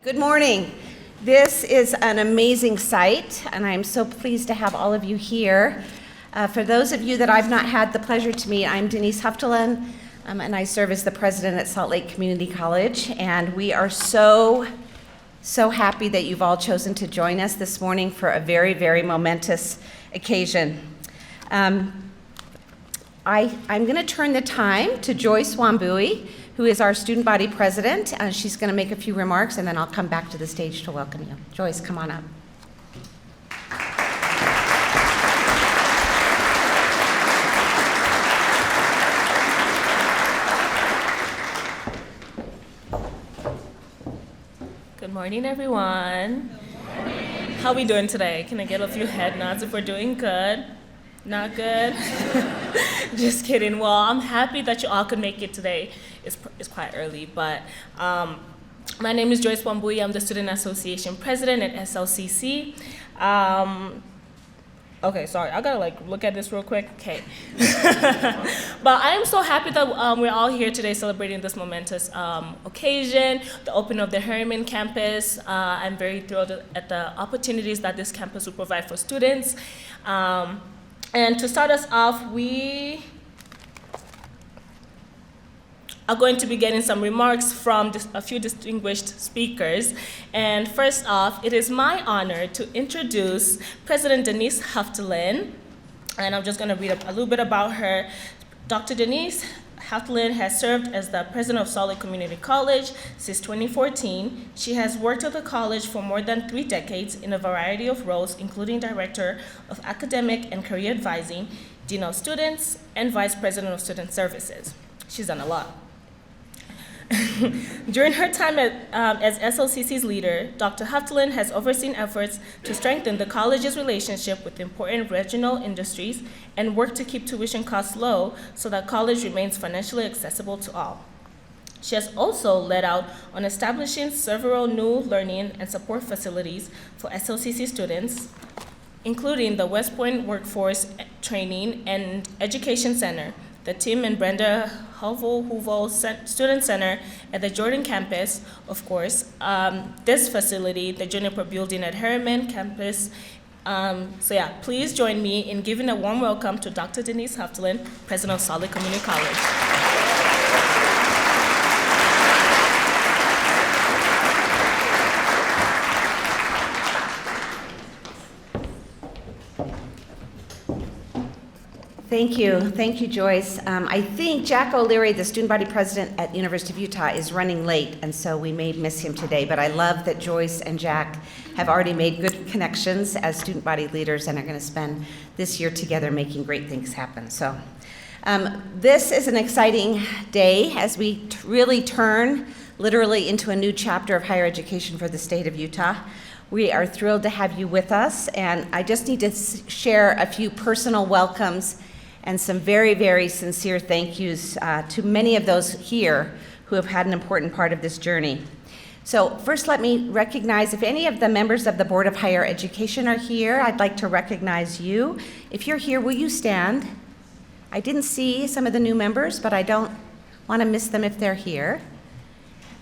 Good morning. This is an amazing site, and I'm so pleased to have all of you here. For those of you that I've not had the pleasure to meet, I'm Deneece Huftalin, and I serve as the president at Salt Lake Community College, and we are so happy that you've all chosen to join us this morning for a very, very momentous occasion. I'm going to turn the time to Joyce Wambui, who is our student body president. She's going to make a few remarks, and then I'll come back to the stage to welcome you. Joyce, come on up. Good morning, everyone. Good morning. How are we doing today? Can I get a few head nods if we're doing good? Not good? Just kidding. Well, I'm happy that you all could make it today. It's quite early, but my name is Joyce Wambui. I'm the Student Association President at SLCC. Okay, sorry, I gotta look at this real quick. Okay. But I am so happy that we're all here today celebrating this momentous occasion, the opening of the Herriman campus. I'm very thrilled at the opportunities that this campus will provide for students. And to start us off, we are going to be getting some remarks from a few distinguished speakers. And first off, it is my honor to introduce President Deneece Huftalin. And I'm just going to read a little bit about her. Dr. Deneece Huftalin has served as the president of Salt Lake Community College since 2014. She has worked at the college for more than 3 decades in a variety of roles, including director of academic and career advising, dean of students, and vice president of student services. She's done a lot. During her time as SLCC's leader, Dr. Huftalin has overseen efforts to strengthen the college's relationship with important regional industries and work to keep tuition costs low so that college remains financially accessible to all. She has also led out on establishing several new learning and support facilities for SLCC students, including the West Point Workforce Training and Education Center, the Tim and Brenda Hoover Student Center at the Jordan campus, of course, this facility, the Juniper Building at Herriman campus. Please join me in giving a warm welcome to Dr. Deneece Huftalin, President of Salt Lake Community College. Thank you, Joyce. I think Jack O'Leary, the student body president at University of Utah, is running late, and so we may miss him today, but I love that Joyce and Jack have already made good connections as student body leaders and are going to spend this year together making great things happen. So this is an exciting day as we really turn literally into a new chapter of higher education for the state of Utah. We are thrilled to have you with us, and I just need to share a few personal welcomes and some very, very sincere thank yous to many of those here who have had an important part of this journey. So first, let me recognize if any of the members of the Board of Higher Education are here, I'd like to recognize you. If you're here, will you stand? I didn't see some of the new members, but I don't want to miss them if they're here.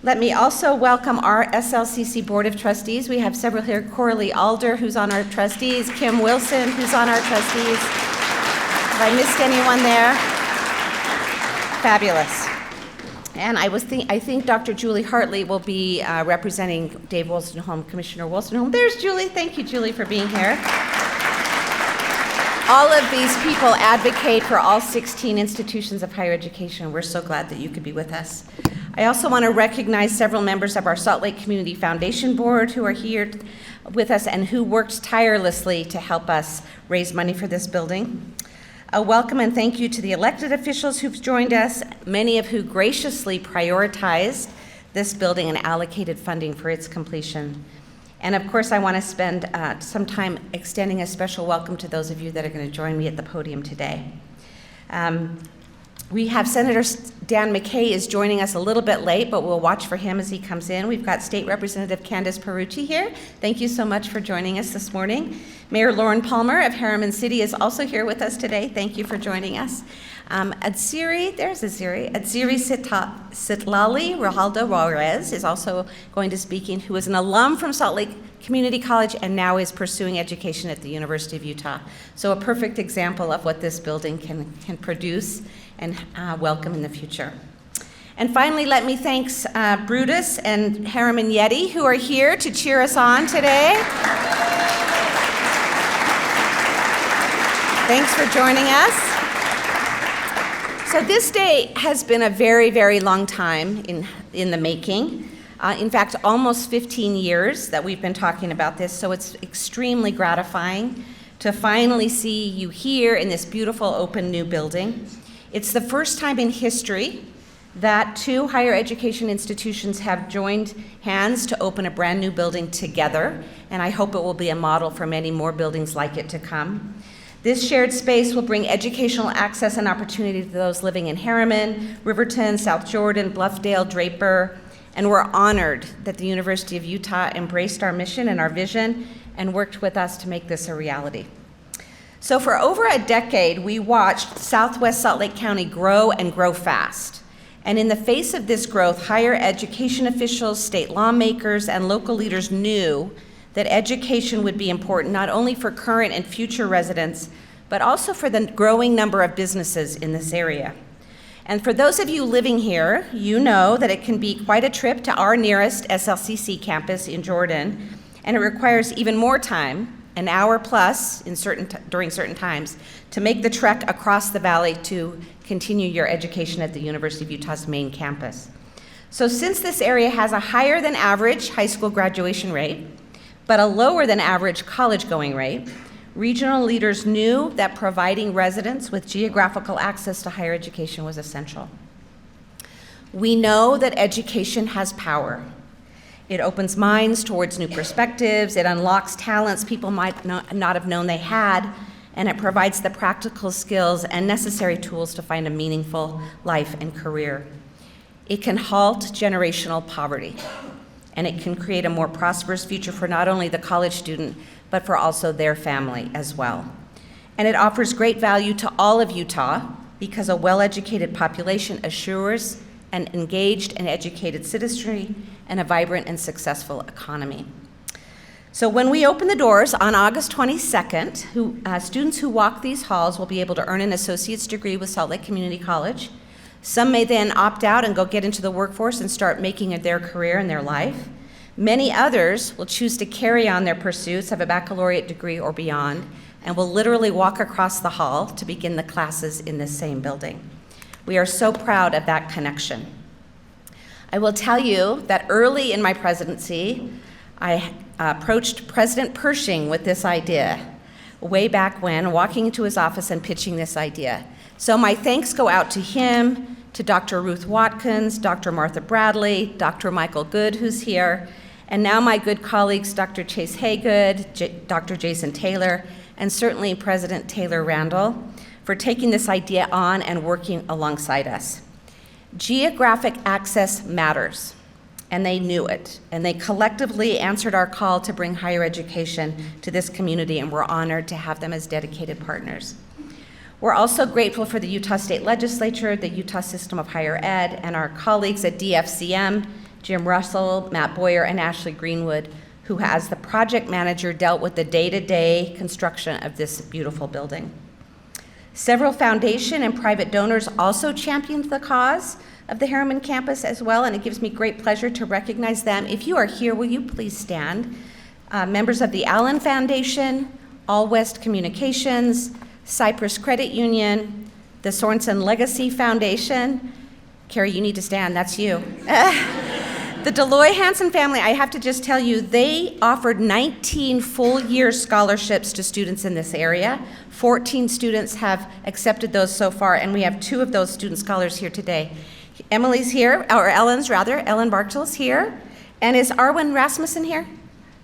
Let me also welcome our SLCC Board of Trustees. We have several here. Coralie Alder, who's on our trustees. Kim Wilson, who's on our trustees. Have I missed anyone there? Fabulous. And I think Dr. Julie Hartley will be representing Dave Wolstenholme, Commissioner Wolstenholme. There's Julie. Thank you, Julie, for being here. All of these people advocate for all 16 institutions of higher education. We're so glad that you could be with us. I also want to recognize several members of our Salt Lake Community Foundation Board who are here with us and who worked tirelessly to help us raise money for this building. A welcome and thank you to the elected officials who've joined us, many of who graciously prioritized this building and allocated funding for its completion. And of course, I want to spend some time extending a special welcome to those of you that are going to join me at the podium today. We have Senator Dan McKay is joining us a little bit late, but we'll watch for him as he comes in. We've got State Representative Candace Perucci here. Thank you so much for joining us this morning. Mayor Lorin Palmer of Herriman City is also here with us today. Thank you for joining us. Adsiri Sitlali Rajaldo Juarez is also going to speak, who is an alum from Salt Lake Community College and now is pursuing education at the University of Utah. So a perfect example of what this building can produce and welcome in the future. And finally, let me thank Brutus and Herriman Yeti, who are here to cheer us on today. Thanks for joining us. So this day has been a very, very long time in the making. In fact, almost 15 years that we've been talking about this, so it's extremely gratifying to finally see you here in this beautiful open new building. It's the first time in history that two higher education institutions have joined hands to open a brand new building together, and I hope it will be a model for many more buildings like it to come. This shared space will bring educational access and opportunity to those living in Herriman, Riverton, South Jordan, Bluffdale, Draper, and we're honored that the University of Utah embraced our mission and our vision and worked with us to make this a reality. So for over a decade, we watched Southwest Salt Lake County grow and grow fast. And in the face of this growth, higher education officials, state lawmakers, and local leaders knew that education would be important not only for current and future residents, but also for the growing number of businesses in this area. And for those of you living here, you know that it can be quite a trip to our nearest SLCC campus in Jordan, and it requires even more time, an hour plus during certain times, to make the trek across the valley to continue your education at the University of Utah's main campus. So since this area has a higher than average high school graduation rate, but a lower than average college going rate, regional leaders knew that providing residents with geographical access to higher education was essential. We know that education has power. It opens minds towards new perspectives, it unlocks talents people might not have known they had, and it provides the practical skills and necessary tools to find a meaningful life and career. It can halt generational poverty, and it can create a more prosperous future for not only the college student, but for also their family as well. And it offers great value to all of Utah because a well-educated population assures an engaged and educated citizenry and a vibrant and successful economy. So when we open the doors on August 22nd, students who walk these halls will be able to earn an associate's degree with Salt Lake Community College. Some may then opt out and go get into the workforce and start making it their career and their life. Many others will choose to carry on their pursuits of a baccalaureate degree or beyond and will literally walk across the hall to begin the classes in this same building. We are so proud of that connection. I will tell you that early in my presidency, I approached President Pershing with this idea, way back when, walking into his office and pitching this idea. So my thanks go out to him, to Dr. Ruth Watkins, Dr. Martha Bradley, Dr. Michael Good, who's here, and now my good colleagues, Dr. Chase Haygood, Dr. Jason Taylor, and certainly President Taylor Randall, for taking this idea on and working alongside us. Geographic access matters, and they knew it, and they collectively answered our call to bring higher education to this community, and we're honored to have them as dedicated partners. We're also grateful for the Utah State Legislature, the Utah System of Higher Ed, and our colleagues at DFCM, Jim Russell, Matt Boyer, and Ashley Greenwood, who as the project manager dealt with the day-to-day construction of this beautiful building. Several foundation and private donors also championed the cause of the Herriman campus as well, and it gives me great pleasure to recognize them. If you are here, will you please stand? Members of the Allen Foundation, All West Communications, Cypress Credit Union, the Sorensen Legacy Foundation. Carrie, you need to stand, that's you. The Deloy Hansen family, I have to just tell you, they offered 19 full-year scholarships to students in this area. 14 students have accepted those so far, and we have 2 of those student scholars here today. Emily's here, or Ellen's rather, Ellen Bartel's here. And is Arwen Rasmussen here?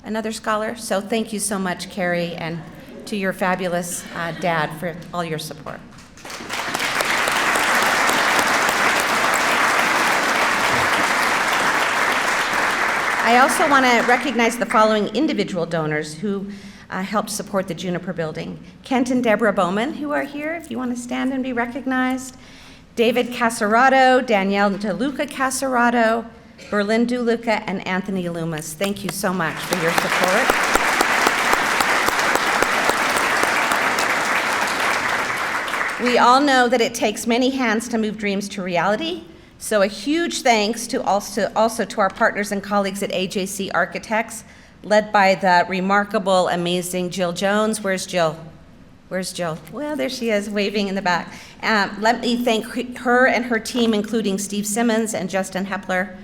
Another scholar? So thank you so much, Carrie, and to your fabulous dad for all your support. I also want to recognize the following individual donors who helped support the Juniper building. Kent and Deborah Bowman, who are here, if you want to stand and be recognized. David Casarato, Danielle DeLuca Casarato, Berlin DeLuca, and Anthony Loomis. Thank you so much for your support. We all know that it takes many hands to move dreams to reality. So a huge thanks to also to our partners and colleagues at AJC Architects, led by the remarkable, amazing Jill Jones. Where's Jill? Where's Jill? Well, there she is, waving in the back. Let me thank her and her team, including Steve Simmons and Justin Hepler,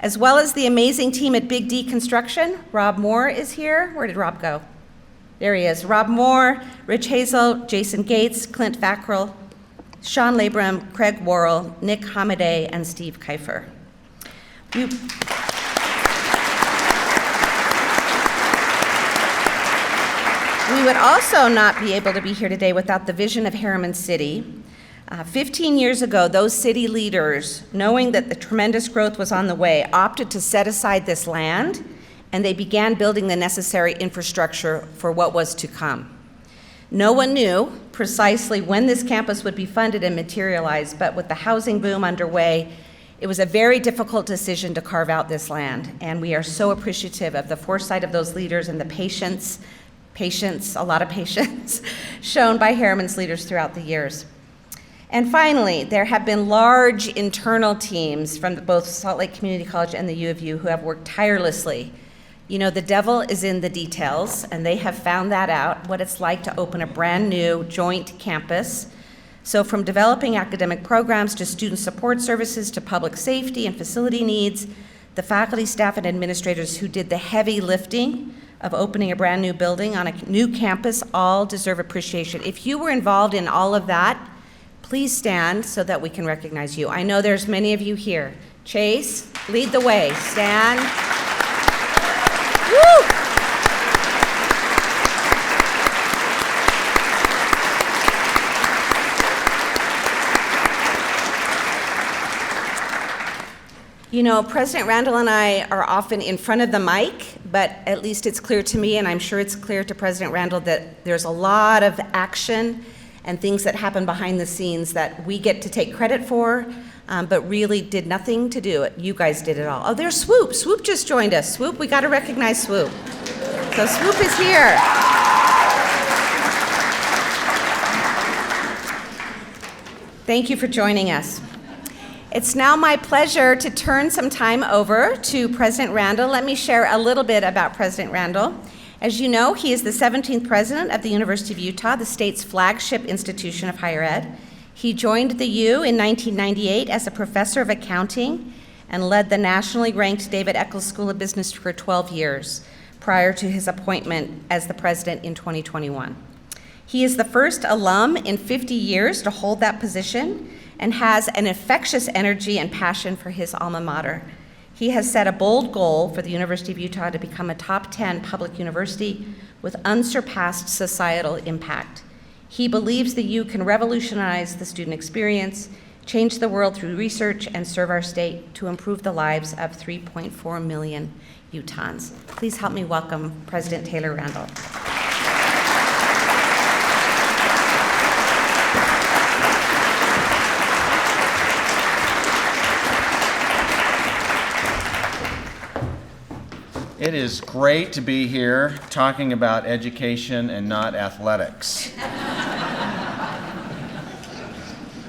as well as the amazing team at Big D Construction. Rob Moore is here. Where did Rob go? There he is. Rob Moore, Rich Hazel, Jason Gates, Clint Fackrell, Sean Labram, Craig Worrell, Nick Hamadeh, and Steve Kiefer. We would also not be able to be here today without the vision of Herriman City. 15 years ago, those city leaders, knowing that the tremendous growth was on the way, opted to set aside this land, and they began building the necessary infrastructure for what was to come. No one knew precisely when this campus would be funded and materialize, but with the housing boom underway, it was a very difficult decision to carve out this land, and we are so appreciative of the foresight of those leaders and the patience, a lot of patience, shown by Herriman's leaders throughout the years. And finally, there have been large internal teams from both Salt Lake Community College and the U of U who have worked tirelessly. You know, the devil is in the details, and they have found that out, what it's like to open a brand new joint campus. So from developing academic programs to student support services to public safety and facility needs, the faculty, staff, and administrators who did the heavy lifting of opening a brand new building on a new campus all deserve appreciation. If you were involved in all of that, please stand so that we can recognize you. I know there's many of you here. Chase, lead the way. Stand. Woo! You know, President Randall and I are often in front of the mic, but at least it's clear to me, and I'm sure it's clear to President Randall, that there's a lot of action and things that happen behind the scenes that we get to take credit for, but really did nothing to do it. You guys did it all. Oh, there's Swoop. Swoop just joined us. Swoop, we got to recognize Swoop. So Swoop is here. Thank you for joining us. It's now my pleasure to turn some time over to President Randall. Let me share a little bit about President Randall. As you know, he is the 17th president of the University of Utah, the state's flagship institution of higher ed. He joined the U in 1998 as a professor of accounting and led the nationally ranked David Eccles School of Business for 12 years prior to his appointment as the president in 2021. He is the first alum in 50 years to hold that position and has an infectious energy and passion for his alma mater. He has set a bold goal for the University of Utah to become a top 10 public university with unsurpassed societal impact. He believes the U can revolutionize the student experience, change the world through research, and serve our state to improve the lives of 3.4 million Utahns. Please help me welcome President Taylor Randall. It is great to be here talking about education and not athletics.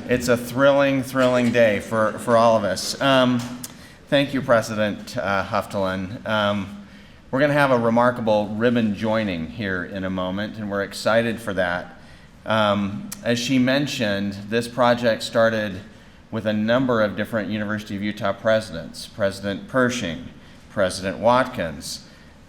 It's a thrilling day for all of us. Thank you, President Huftalin. We're going to have a remarkable ribbon joining here in a moment, and we're excited for that. As she mentioned, this project started with a number of different University of Utah presidents, President Pershing, President Watkins,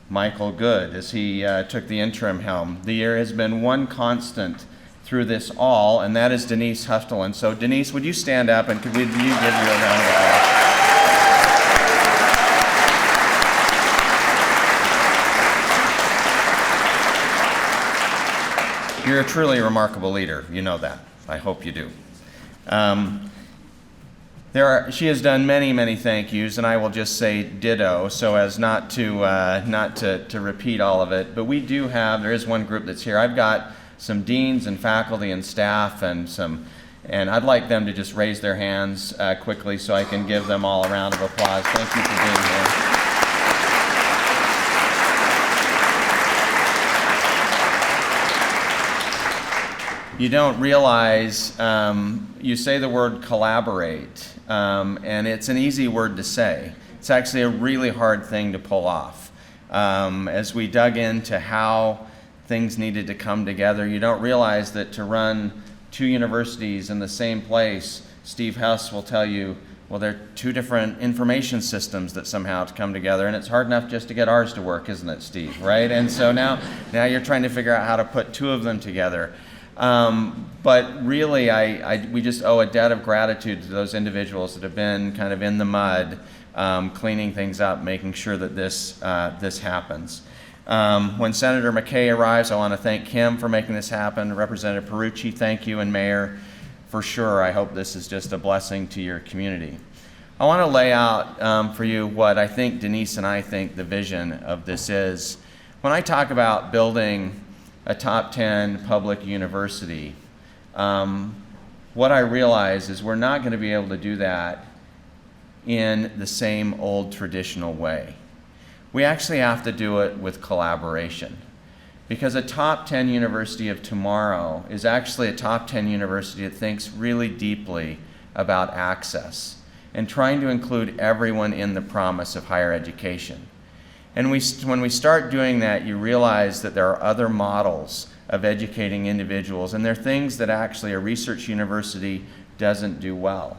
Michael Good, as he took the interim helm. There has been one constant through this all, and that is Deneece Huftalin. So Deneece, would you stand up and could you give you a round of applause? You're a truly remarkable leader. You know that. I hope you do. She has done many, many thank yous, and I will just say ditto, so as not to repeat all of it. But we do have, there is one group that's here. I've got some deans and faculty and staff and I'd like them to just raise their hands quickly so I can give them all a round of applause. Thank you for being here. You don't realize, you say the word collaborate, and it's an easy word to say. It's actually a really hard thing to pull off. As we dug into how things needed to come together, you don't realize that to run two universities in the same place, Steve Huss will tell you, well, they're two different information systems that somehow have to come together, and it's hard enough just to get ours to work, isn't it, Steve, right? And so now you're trying to figure out how to put two of them together. But really, we just owe a debt of gratitude to those individuals that have been kind of in the mud, cleaning things up, making sure that this happens. When Senator McKay arrives, I want to thank him for making this happen. Representative Perucci, thank you, and Mayor, for sure. I hope this is just a blessing to your community. I want to lay out for you what I think Deneece and I think the vision of this is. When I talk about building a top 10 public university, what I realize is we're not going to be able to do that in the same old traditional way. We actually have to do it with collaboration, because a top 10 university of tomorrow is actually a top 10 university that thinks really deeply about access and trying to include everyone in the promise of higher education. And when we start doing that, you realize that there are other models of educating individuals, and there are things that actually a research university doesn't do well.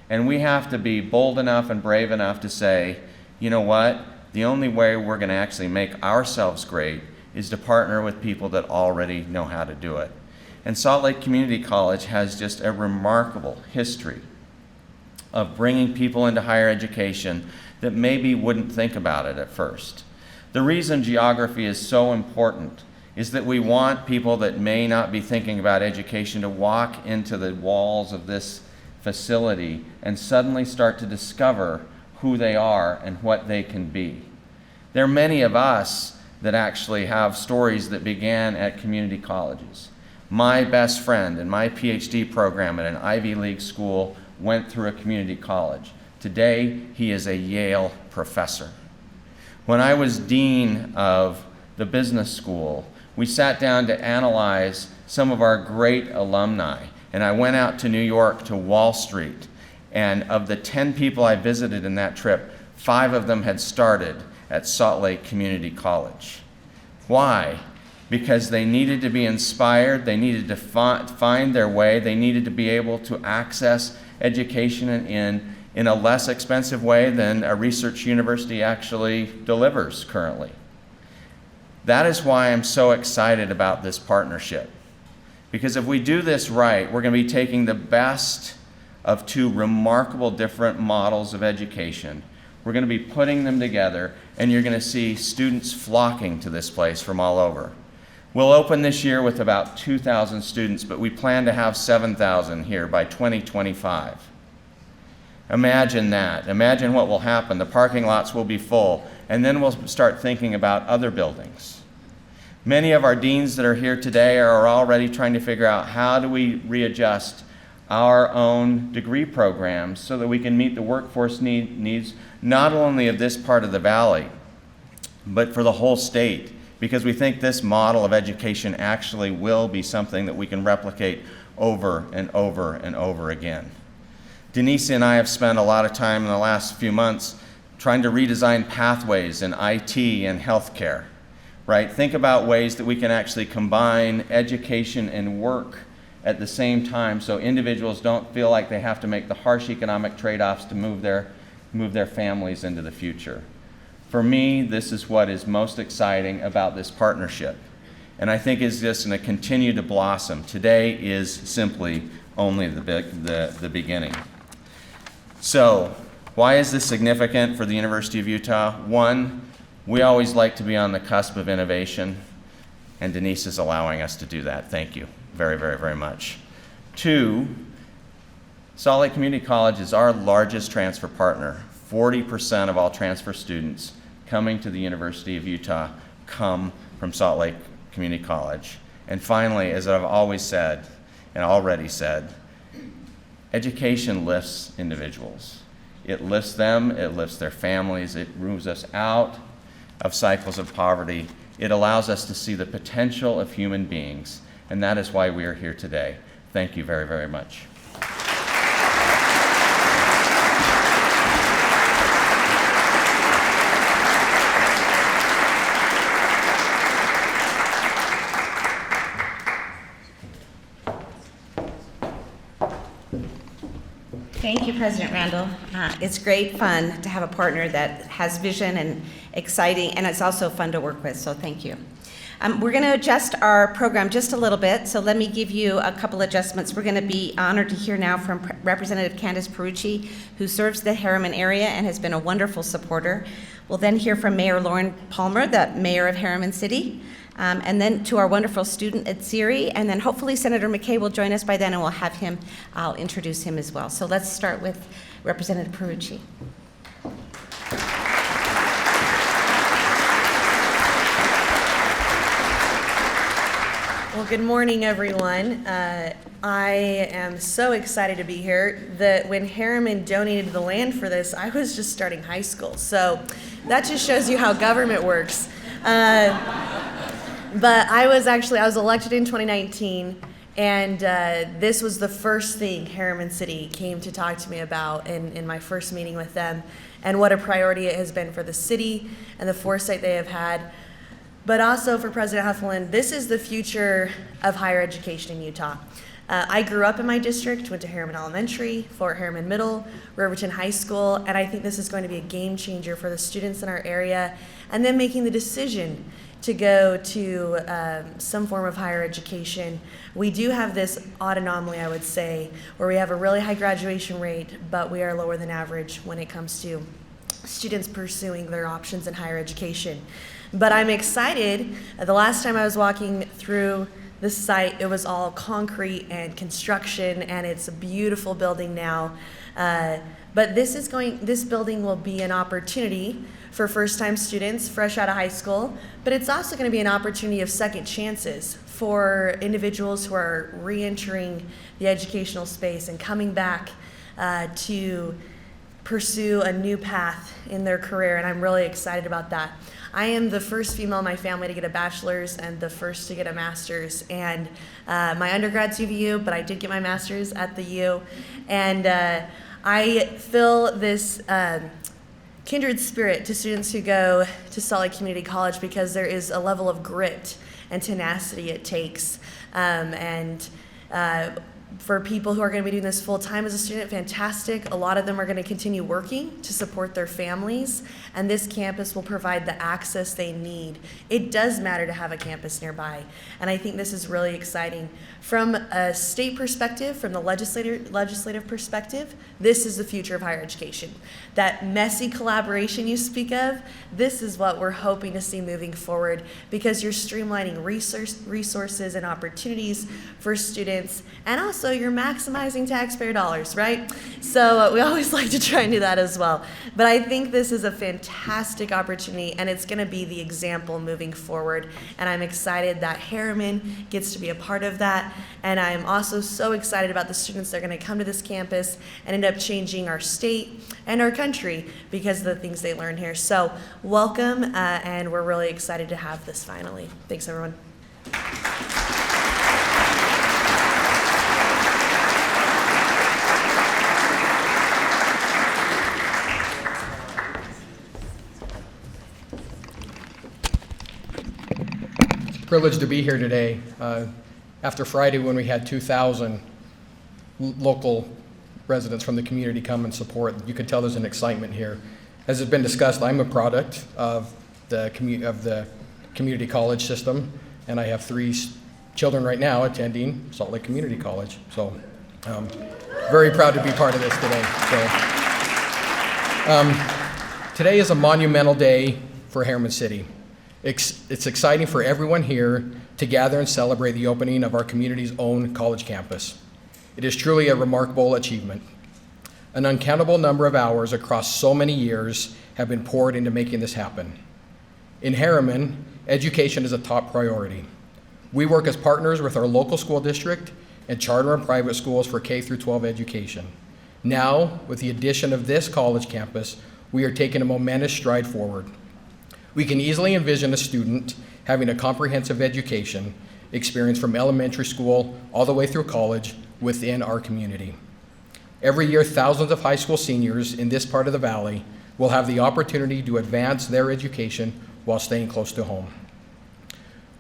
And we have to be bold enough and brave enough to say, you know what, the only way we're going to actually make ourselves great is to partner with people that already know how to do it. And Salt Lake Community College has just a remarkable history of bringing people into higher education that maybe wouldn't think about it at first. The reason geography is so important is that we want people that may not be thinking about education to walk into the walls of this facility and suddenly start to discover who they are and what they can be. There are many of us that actually have stories that began at community colleges. My best friend in my PhD program at an Ivy League school went through a community college. Today, he is a Yale professor. When I was dean of the business school, we sat down to analyze some of our great alumni. And I went out to New York to Wall Street. And of the 10 people I visited in that trip, 5 of them had started at Salt Lake Community College. Why? Because they needed to be inspired, they needed to find their way, they needed to be able to access education in a less expensive way than a research university actually delivers currently. That is why I'm so excited about this partnership. Because if we do this right, we're going to be taking the best of 2 remarkable different models of education. We're going to be putting them together, and you're going to see students flocking to this place from all over. We'll open this year with about 2,000 students, but we plan to have 7,000 here by 2025. Imagine that. Imagine what will happen. The parking lots will be full, and then we'll start thinking about other buildings. Many of our deans that are here today are already trying to figure out how do we readjust our own degree programs so that we can meet the workforce needs not only of this part of the valley, but for the whole state, because we think this model of education actually will be something that we can replicate over and over and over again. Deneece and I have spent a lot of time in the last few months trying to redesign pathways in IT and healthcare, right? Think about ways that we can actually combine education and work at the same time so individuals don't feel like they have to make the harsh economic trade-offs to move their families into the future. For me, this is what is most exciting about this partnership, and I think is just going to continue to blossom. Today is simply only the beginning. So, why is this significant for the University of Utah? 1, we always like to be on the cusp of innovation, and Deneece is allowing us to do that. Thank you very, very, very much. 2, Salt Lake Community College is our largest transfer partner. 40% of all transfer students coming to the University of Utah come from Salt Lake Community College. And finally, as I've always said and already said, education lifts individuals. It lifts them, it lifts their families, it moves us out of cycles of poverty. It allows us to see the potential of human beings, and that is why we are here today. Thank you very, very much. Thank you, President Randall. It's great fun to have a partner that has vision and exciting, and it's also fun to work with, so thank you. We're going to adjust our program just a little bit, so let me give you a couple adjustments. We're going to be honored to hear now from Representative Candace Perucci, who serves the Herriman area and has been a wonderful supporter. We'll then hear from Mayor Lorin Palmer, the mayor of Herriman City, and then to our wonderful student at SERI, and then hopefully Senator McKay will join us by then, and we'll have him, I'll introduce him as well. So let's start with Representative Perucci. Well, good morning, everyone. I am so excited to be here. When Herriman donated the land for this, I was just starting high school. So that just shows you how government works. But I was elected in 2019, and this was the first thing Herriman City came to talk to me about in my first meeting with them, and what a priority it has been for the city and the foresight they have had. But also for President Huftalin, this is the future of higher education in Utah. I grew up in my district, went to Herriman Elementary, Fort Herriman Middle, Riverton High School, and I think this is going to be a game changer for the students in our area, and then making the decision to go to some form of higher education. We do have this odd anomaly, I would say, where we have a really high graduation rate, but we are lower than average when it comes to students pursuing their options in higher education. But I'm excited. The last time I was walking through this site, it was all concrete and construction, and it's a beautiful building now. But this building will be an opportunity for first-time students fresh out of high school, but it's also going to be an opportunity of second chances for individuals who are re-entering the educational space and coming back to pursue a new path in their career, and I'm really excited about that. I am the first female in my family to get a bachelor's and the first to get a master's, and my undergrad's UVU, but I did get my master's at the U, and I feel this kindred spirit to students who go to Salt Lake Community College, because there is a level of grit and tenacity it takes, and for people who are going to be doing this full time as a student, fantastic. A lot of them are going to continue working to support their families, and this campus will provide the access they need. It does matter to have a campus nearby, and I think this is really exciting. From a state perspective, from the legislative perspective, this is the future of higher education. That messy collaboration you speak of, this is what we're hoping to see moving forward, because you're streamlining resources and opportunities for students, and also you're maximizing taxpayer dollars, right? So we always like to try and do that as well. But I think this is a fantastic opportunity, and it's going to be the example moving forward. And I'm excited that Herriman gets to be a part of that. And I'm also so excited about the students that are going to come to this campus and end up changing our state and our country because of the things they learn here. So welcome, and we're really excited to have this finally. Thanks, everyone. Privileged to be here today after Friday when we had 2,000 local residents from the community come and support. You could tell there's an excitement here. As has been discussed, I'm a product of the community college system, and I have 3 children right now attending Salt Lake Community College. So very proud to be part of this today. So, today is a monumental day for Herriman City. It's exciting for everyone here to gather and celebrate the opening of our community's own college campus. It is truly a remarkable achievement. An uncountable number of hours across so many years have been poured into making this happen. In Herriman, education is a top priority. We work as partners with our local school district and charter and private schools for K-12 education. Now, with the addition of this college campus, we are taking a momentous stride forward. We can easily envision a student having a comprehensive education experience from elementary school all the way through college within our community. Every year, thousands of high school seniors in this part of the valley will have the opportunity to advance their education while staying close to home.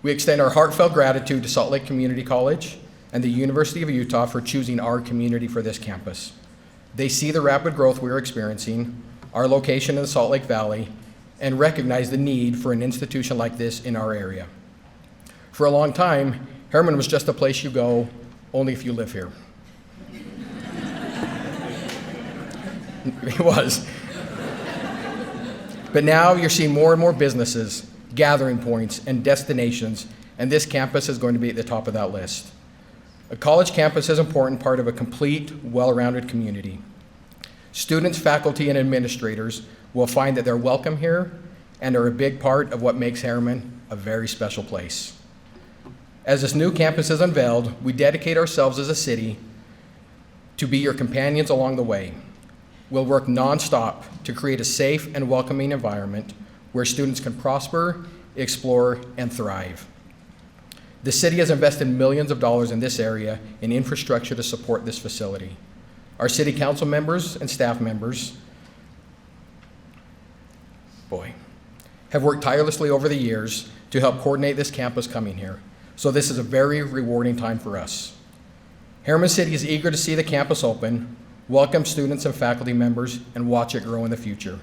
We extend our heartfelt gratitude to Salt Lake Community College and the University of Utah for choosing our community for this campus. They see the rapid growth we're experiencing, our location in the Salt Lake Valley, and recognize the need for an institution like this in our area. For a long time, Herriman was just a place you go only if you live here. It was. But now you're seeing more and more businesses, gathering points, and destinations, and this campus is going to be at the top of that list. A college campus is an important part of a complete, well-rounded community. Students, faculty, and administrators will find that they're welcome here and are a big part of what makes Herriman a very special place. As this new campus is unveiled, we dedicate ourselves as a city to be your companions along the way. We'll work nonstop to create a safe and welcoming environment where students can prosper, explore, and thrive. The city has invested millions of dollars in this area in infrastructure to support this facility. Our city council members and staff members, have worked tirelessly over the years to help coordinate this campus coming here. So this is a very rewarding time for us. Herriman City is eager to see the campus open, welcome students and faculty members, and watch it grow in the future.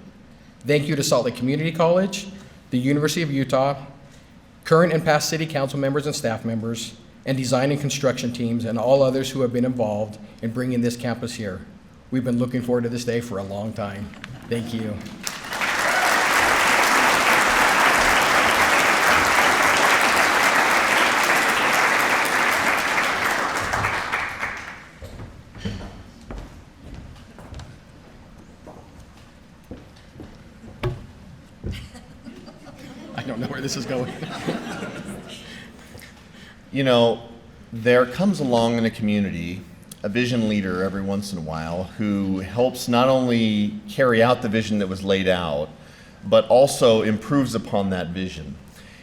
Thank you to Salt Lake Community College, the University of Utah, current and past city council members and staff members, and design and construction teams, and all others who have been involved in bringing this campus here. We've been looking forward to this day for a long time. Thank you. I don't know where this is going. You know, there comes along in a community a vision leader every once in a while who helps not only carry out the vision that was laid out, but also improves upon that vision.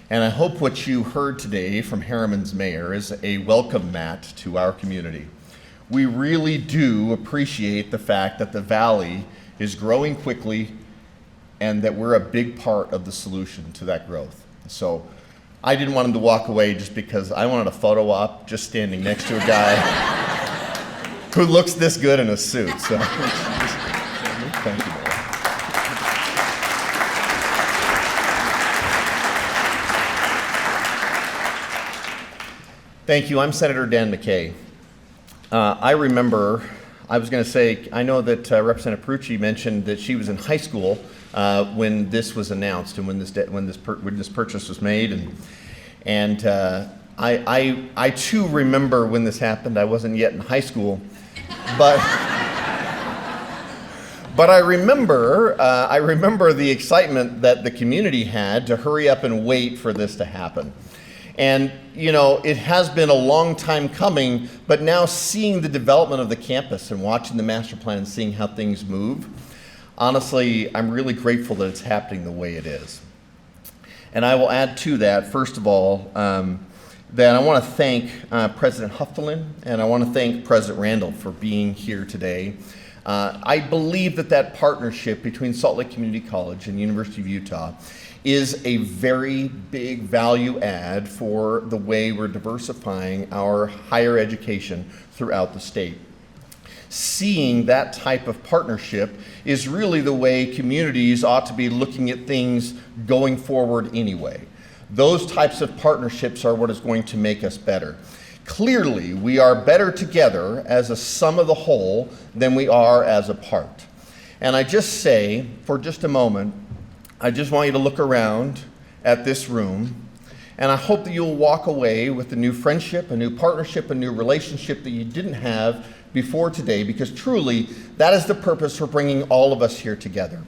And I hope what you heard today from Herriman's mayor is a welcome mat to our community. We really do appreciate the fact that the valley is growing quickly and that we're a big part of the solution to that growth. So I didn't want him to walk away just because I wanted a photo op just standing next to a guy who looks this good in a suit. So thank you. Thank you. I'm Senator Dan McKay. I remember, I was going to say, I know that Representative Perucci mentioned that she was in high school when this was announced and when this purchase was made, and I too remember when this happened. I wasn't yet in high school, but I remember the excitement that the community had to hurry up and wait for this to happen. And, you know, it has been a long time coming, but now seeing the development of the campus and watching the master plan and seeing how things move, honestly, I'm really grateful that it's happening the way it is. And I will add to that, first of all, that I want to thank President Huftalin and I want to thank President Randall for being here today. I believe that partnership between Salt Lake Community College and University of Utah is a very big value add for the way we're diversifying our higher education throughout the state. Seeing that type of partnership is really the way communities ought to be looking at things going forward anyway. Those types of partnerships are what is going to make us better. Clearly, we are better together as a sum of the whole than we are as a part. And I just say, for just a moment, I just want you to look around at this room And I hope that you'll walk away with a new friendship, a new partnership, a new relationship that you didn't have before today, because truly that is the purpose for bringing all of us here together.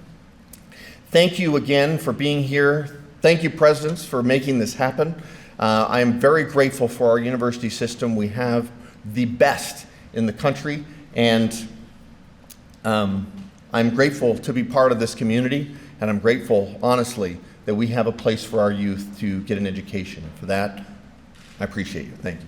Thank you again for being here. Thank you, presidents, for making this happen. I am very grateful for our university system. We have the best in the country, and I'm grateful to be part of this community, and I'm grateful, honestly, that we have a place for our youth to get an education. For that, I appreciate you. Thank you.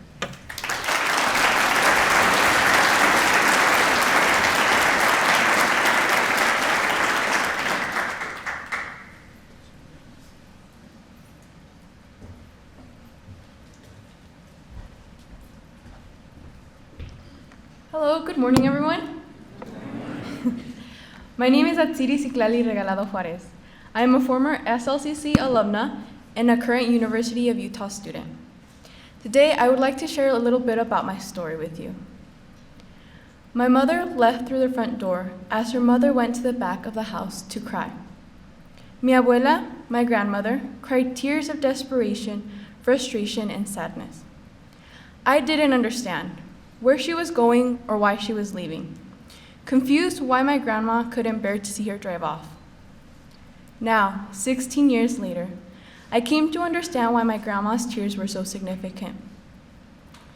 Hello, good morning, everyone. My name is Atsiri Ciclali Regalado Juarez. I am a former SLCC alumna and a current University of Utah student. Today, I would like to share a little bit about my story with you. My mother left through the front door as her mother went to the back of the house to cry. Mi abuela, my grandmother, cried tears of desperation, frustration, and sadness. I didn't understand where she was going or why she was leaving, confused why my grandma couldn't bear to see her drive off. Now, 16 years later, I came to understand why my grandma's tears were so significant.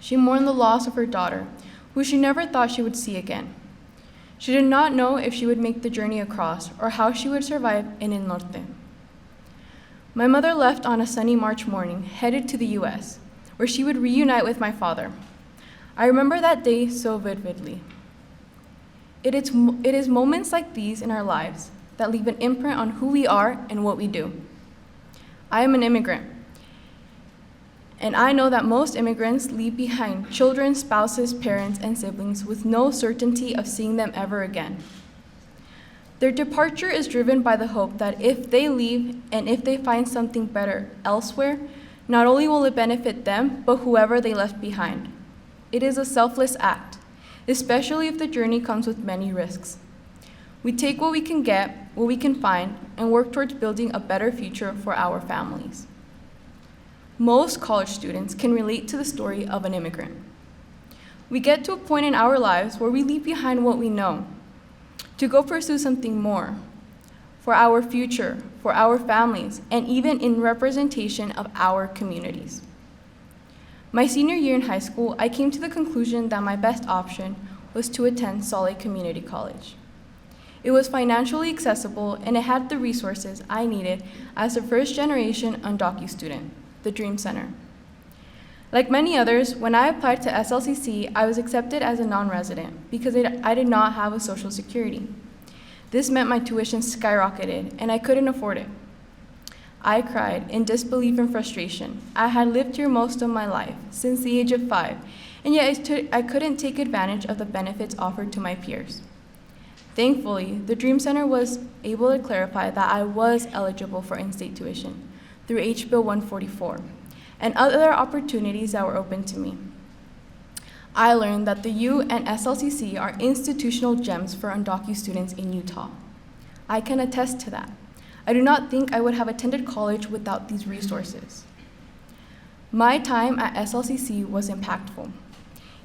She mourned the loss of her daughter, who she never thought she would see again. She did not know if she would make the journey across or how she would survive in El Norte. My mother left on a sunny March morning, headed to the US, where she would reunite with my father. I remember that day so vividly. It is moments like these in our lives that leave an imprint on who we are and what we do. I am an immigrant, and I know that most immigrants leave behind children, spouses, parents, and siblings with no certainty of seeing them ever again. Their departure is driven by the hope that if they leave and if they find something better elsewhere, not only will it benefit them, but whoever they left behind. It is a selfless act, especially if the journey comes with many risks. We take what we can get, what we can find, and work towards building a better future for our families. Most college students can relate to the story of an immigrant. We get to a point in our lives where we leave behind what we know to go pursue something more for our future, for our families, and even in representation of our communities. My senior year in high school, I came to the conclusion that my best option was to attend Salt Lake Community College. It was financially accessible, and it had the resources I needed as a first-generation undocumented student, the Dream Center. Like many others, when I applied to SLCC, I was accepted as a non-resident because I did not have a Social Security. This meant my tuition skyrocketed, and I couldn't afford it. I cried in disbelief and frustration. I had lived here most of my life, since the age of 5, and yet I couldn't take advantage of the benefits offered to my peers. Thankfully, the Dream Center was able to clarify that I was eligible for in-state tuition through H. Bill 144 and other opportunities that were open to me. I learned that the U and SLCC are institutional gems for undocumented students in Utah. I can attest to that. I do not think I would have attended college without these resources. My time at SLCC was impactful.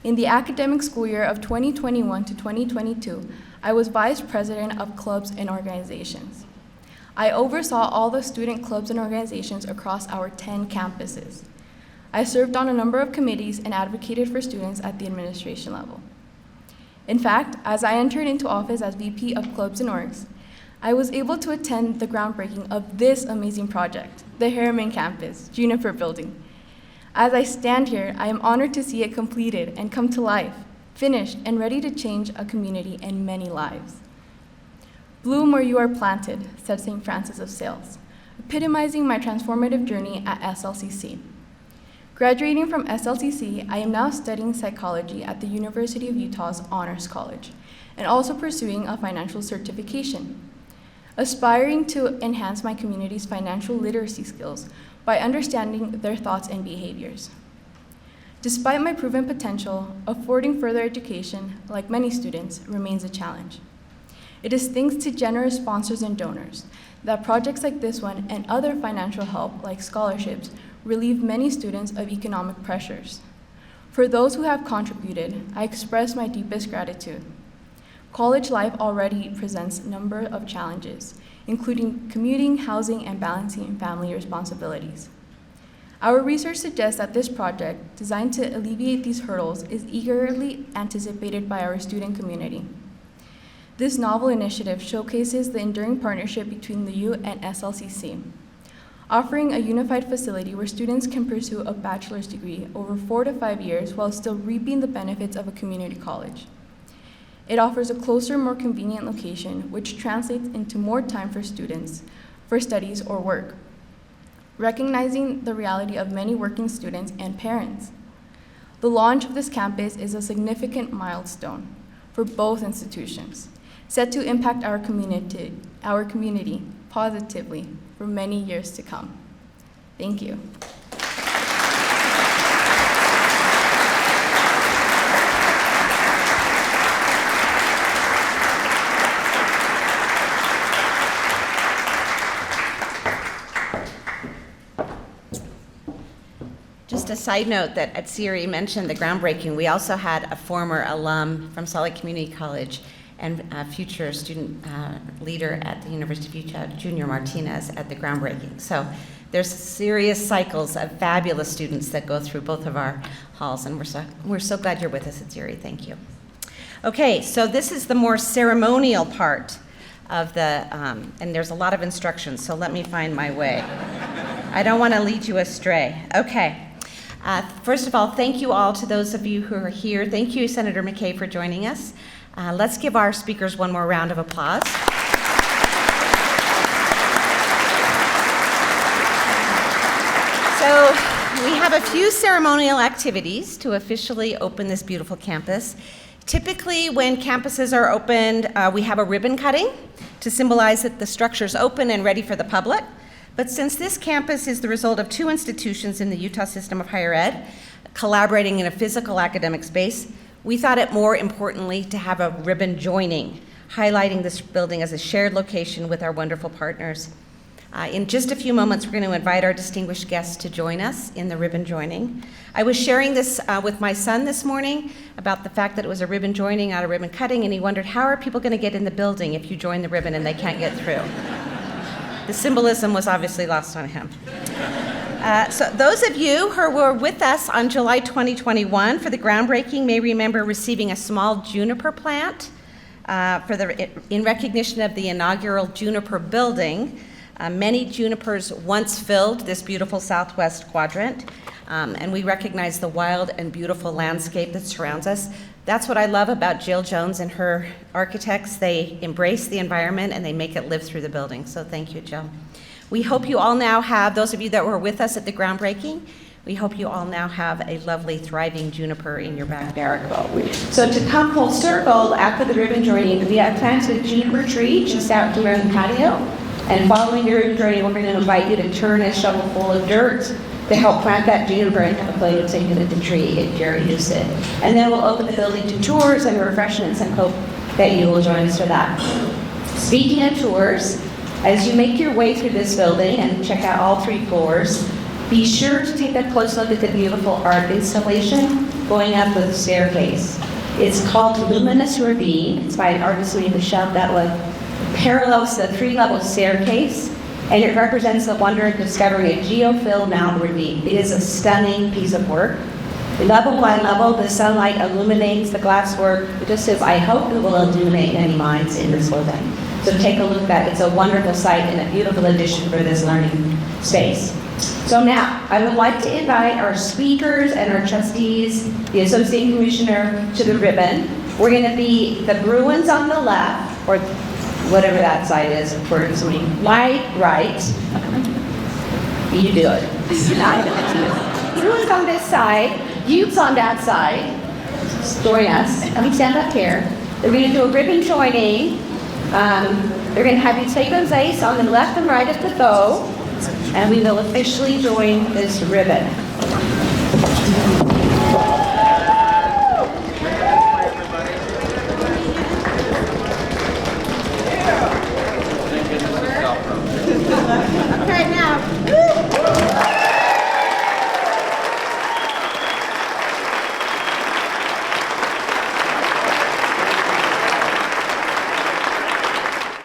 In the academic school year of 2021 to 2022, I was vice president of clubs and organizations. I oversaw all the student clubs and organizations across our 10 campuses. I served on a number of committees and advocated for students at the administration level. In fact, as I entered into office as VP of Clubs and Orgs, I was able to attend the groundbreaking of this amazing project, the Herriman campus, Juniper Building. As I stand here, I am honored to see it completed and come to life, finished and ready to change a community and many lives. Bloom where you are planted, said St. Francis of Sales, epitomizing my transformative journey at SLCC. Graduating from SLCC, I am now studying psychology at the University of Utah's Honors College and also pursuing a financial certification, aspiring to enhance my community's financial literacy skills by understanding their thoughts and behaviors. Despite my proven potential, affording further education, like many students, remains a challenge. It is thanks to generous sponsors and donors that projects like this one and other financial help, like scholarships, relieve many students of economic pressures. For those who have contributed, I express my deepest gratitude. College life already presents a number of challenges, including commuting, housing, and balancing family responsibilities. Our research suggests that this project, designed to alleviate these hurdles, is eagerly anticipated by our student community. This novel initiative showcases the enduring partnership between the U and SLCC, offering a unified facility where students can pursue a bachelor's degree over 4 to 5 years while still reaping the benefits of a community college. It offers a closer, more convenient location, which translates into more time for students for studies or work, recognizing the reality of many working students and parents. The launch of this campus is a significant milestone for both institutions, set to impact our community positively for many years to come. Thank you. Just a side note that at Siri mentioned the groundbreaking, we also had a former alum from Salt Lake Community College and a future student leader at the University of Utah, Junior Martinez, at the groundbreaking. So there's serious cycles of fabulous students that go through both of our halls, and we're so glad you're with us at Siri. Thank you. Okay, so this is the more ceremonial part of the, and there's a lot of instructions, so let me find my way. I don't want to lead you astray. Okay. First of all, thank you all to those of you who are here. Thank you, Senator McKay, for joining us. Let's give our speakers one more round of applause. So we have a few ceremonial activities to officially open this beautiful campus. Typically, when campuses are opened, we have a ribbon cutting to symbolize that the structure is open and ready for the public. But since this campus is the result of 2 institutions in the Utah system of higher ed collaborating in a physical academic space, we thought it more importantly to have a ribbon joining, highlighting this building as a shared location with our wonderful partners. In just a few moments, we're going to invite our distinguished guests to join us in the ribbon joining. I was sharing this with my son this morning about the fact that it was a ribbon joining, not a ribbon cutting, and he wondered, how are people going to get in the building if you join the ribbon and they can't get through? The symbolism was obviously lost on him. So those of you who were with us on July 2021 for the groundbreaking may remember receiving a small juniper plant in recognition of the inaugural juniper building. Many junipers once filled this beautiful southwest quadrant, and we recognize the wild and beautiful landscape that surrounds us. That's what I love about Jill Jones and her architects. They embrace the environment and they make it live through the building. So thank you, Jill. We hope you all now have, those of you that were with us at the groundbreaking, we hope you all now have a lovely, thriving juniper in your backyard. So to come full circle, after the ribbon joining, we have planted a juniper tree just out to around the patio. And following the ribbon joining, we're going to invite you to turn a shovel full of dirt to help plant that juniper and have a plate of taking at the tree if you're interested. And then we'll open the building to tours and refreshments and hope that you will join us for that. Speaking of tours, as you make your way through this building and check out all 3 floors, be sure to take a close look at the beautiful art installation going up the staircase. It's called Luminous Ravine. It's by an artist, Michelle Detwood. Parallels the 3-level staircase, and it represents the wonder of discovering a geofilled mountain ravine. It is a stunning piece of work. Level by level, the sunlight illuminates the glasswork. It just says, I hope it will illuminate many minds in this building. So take a look at that. It's a wonderful site and a beautiful addition for this learning space. So now, I would like to invite our speakers and our trustees, the Associate Commissioner, to the ribbon. We're going to be the Bruins on the left, or whatever that side is for somebody. Right. You do it. Bruins on this side, Utes on that side. Join us. Let me stand up here. They're going to do a ribbon joining. They're going to have you take a place on the left and right of the bow, and we will officially join this ribbon.